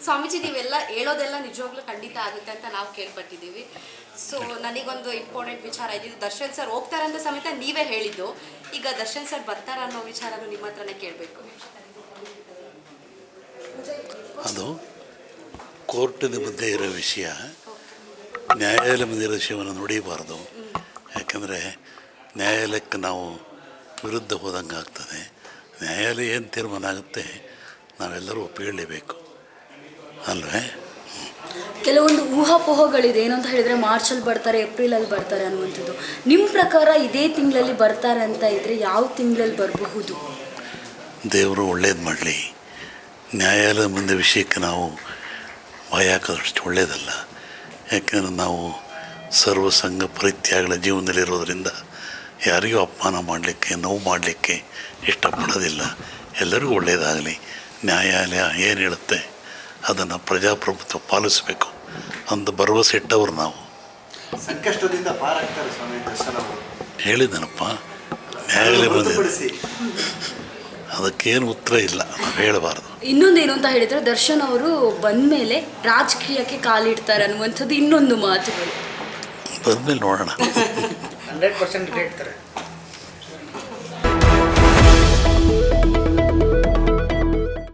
ಸ್ವಾಮೀಜಿ ನೀವೆಲ್ಲ ಹೇಳೋದೆಲ್ಲ ನಿಜವಾಗ್ಲೂ ಖಂಡಿತ ಆಗುತ್ತೆ ಅಂತ ನಾವು ಕೇಳ್ಪಟ್ಟಿದ್ದೀವಿ. ಸೊ ನನಗೊಂದು ಇಂಪಾರ್ಟೆಂಟ್ ವಿಚಾರ ಇದ್ದಿದ್ದು, ದರ್ಶನ್ ಸರ್ ಹೋಗ್ತಾರಂತ ಸಮೇತ ನೀವೇ ಹೇಳಿದ್ದು. ಈಗ ದರ್ಶನ್ ಸರ್ ಬರ್ತಾರ ಅನ್ನೋ ವಿಚಾರನೂ ನಿಮ್ಮ ಹತ್ರನೇ ಕೇಳಬೇಕು. ಅದು ಕೋರ್ಟಿನ ಮಧ್ಯೆ ಇರೋ ವಿಷಯ, ನ್ಯಾಯಾಲಯ ಮುಂದೆ ಇರೋ ವಿಷಯವನ್ನು ನುಡಿಬಾರ್ದು. ಯಾಕಂದರೆ ನ್ಯಾಯಾಲಯಕ್ಕೆ ನಾವು ವಿರುದ್ಧ ಹೋದಂಗೆ ಆಗ್ತದೆ. ನ್ಯಾಯಾಲಯ ಏನು ತೀರ್ಮಾನ ಆಗುತ್ತೆ ನಾವೆಲ್ಲರೂ ಒಪ್ಪಿಕೊಳ್ಳೇಬೇಕು ಅಲ್ವೇ. ಕೆಲವೊಂದು ಊಹಾಪೋಹಗಳಿದೆ. ಏನು ಅಂತ ಹೇಳಿದರೆ ಮಾರ್ಚಲ್ಲಿ ಬರ್ತಾರೆ, ಏಪ್ರಿಲಲ್ಲಿ ಬರ್ತಾರೆ ಅನ್ನುವಂಥದ್ದು. ನಿಮ್ಮ ಪ್ರಕಾರ ಇದೇ ತಿಂಗಳಲ್ಲಿ ಬರ್ತಾರೆ ಅಂತ ಇದ್ದರೆ ಯಾವ ತಿಂಗಳಲ್ಲಿ ಬರಬಹುದು? ದೇವರು ಒಳ್ಳೇದು ಮಾಡಲಿ. ನ್ಯಾಯಾಲಯದ ಮುಂದೆ ವಿಷಯಕ್ಕೆ ನಾವು ಭಯ ಹಾಕೋದಷ್ಟು ಒಳ್ಳೆಯದಲ್ಲ. ಯಾಕೆಂದರೆ ನಾವು ಸರ್ವಸಂಗ ಪರಿತ್ಯಾಗಗಳ ಜೀವನದಲ್ಲಿರೋದರಿಂದ ಯಾರಿಗೂ ಅಪಮಾನ ಮಾಡಲಿಕ್ಕೆ, ನೋವು ಮಾಡಲಿಕ್ಕೆ ಇಷ್ಟಪಡೋದಿಲ್ಲ. ಎಲ್ಲರಿಗೂ ಒಳ್ಳೆಯದಾಗಲಿ. ನ್ಯಾಯಾಲಯ ಏನು ಹೇಳುತ್ತೆ ಅದನ್ನು ಪ್ರಜಾಪ್ರಭುತ್ವ ಪಾಲಿಸಬೇಕು ಅಂತ ಭರವಸೆ ಇಟ್ಟವರು ನಾವು. ಸಂಕಷ್ಟದಿಂದ ಪಾರಾಗ್ತಾರೆ ಸ್ವಾಮಿ ದರ್ಶನ್ ಅವರು. ಹೇಳಿದನಪ್ಪ, ನ್ಯಾಯಾಲಯ ಬಂದಿದೆ, ಅದಕ್ಕೇನು ಉತ್ತರ ಇಲ್ಲ, ನಾವು ಹೇಳಬಾರ್ದು. ಇನ್ನೊಂದೇನು ಅಂತ ಹೇಳಿದರೆ, ದರ್ಶನ್ ಅವರು ಬಂದ ಮೇಲೆ ರಾಜಕೀಯಕ್ಕೆ ಕಾಲಿಡ್ತಾರೆ ಅನ್ನುವಂಥದ್ದು ಇನ್ನೊಂದು ಮಾತುಗಳು. ಬಂದಮೇಲೆ ನೋಡೋಣ. 100% ಹೇಳ್ತಾರೆ.